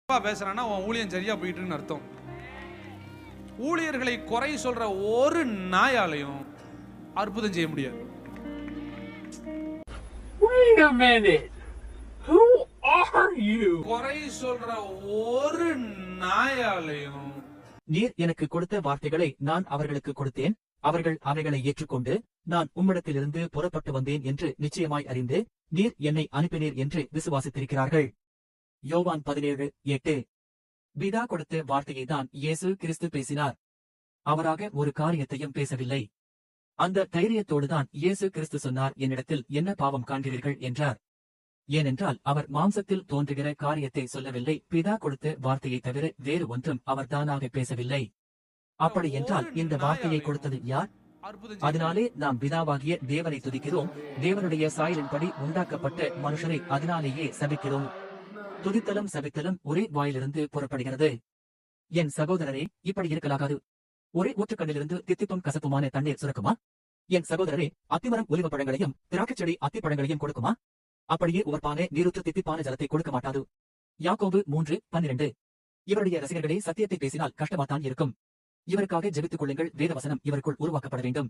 பேசுறான்னா உன் ஊழியம் சரியா போயிட்டு இருக்குன்னு அர்த்தம். ஊழியர்களை குறை சொல்ற ஒரு நாயாலையும் அற்புதம் செய்ய முடியாது. Wait a minute. Who are you? குறை சொல்ற ஒரு நாயாலையும் நீர் எனக்கு கொடுத்த வார்த்தைகளை நான் அவர்களுக்கு கொடுத்தேன், அவர்கள் அவைகளை ஏற்றுக்கொண்டு நான் உம்மிடத்திலிருந்து புறப்பட்டு வந்தேன் என்று நிச்சயமாய் அறிந்து நீர் என்னை அனுப்பினீர் என்று விசுவாசித்திருக்கிறார்கள். யோவான் 17:8. பிதா கொடுத்த வார்த்தையை தான் இயேசு கிறிஸ்து பேசினார். அவராக ஒரு காரியத்தையும் பேசவில்லை. அந்த தைரியத்தோடுதான் இயேசு கிறிஸ்து சொன்னார், என்னிடத்தில் என்ன பாவம் காண்கிறீர்கள் என்றார். ஏனென்றால் அவர் மாம்சத்தில் தோன்றுகிற காரியத்தை சொல்லவில்லை, பிதா கொடுத்த வார்த்தையை தவிர வேறு ஒன்றும் அவர் தானாக பேசவில்லை. அப்படி என்றால் இந்த வார்த்தையை கொடுத்தது யார்? அதனாலே நாம் பிதாவாகிய தேவனை துதிக்கிறோம், தேவனுடைய சாயலின்படி உண்டாக்கப்பட்ட மனுஷரை அதனாலேயே சபிக்கிறோம். துதித்தலும் சபித்தலும் ஒரே வாயிலிருந்து புறப்படுகிறது. என் சகோதரரே, இப்படி இருக்கலாகாது. ஒரே ஊற்றுக்கண்ணிலிருந்து தித்திப்பும் கசப்புமான தண்ணீர் சுரக்குமா? என் சகோதரரே, அத்திமரம் ஒலிவ பழங்களையும் திராட்சை செடி அத்திப்பழங்களையும் கொடுக்குமா? அப்படியே உவர்ப்பான நீருற்று தித்திப்பான ஜலத்தை கொடுக்க மாட்டாது. யாக்கோபு 3:12. இவருடைய ரசிகர்களே, சத்தியத்தை பேசினால் கஷ்டமாத்தான் இருக்கும். இவருக்காக ஜெபித்துக் கொள்ளுங்கள், வேத வசனம் இவருக்குள் உருவாக்கப்பட வேண்டும்.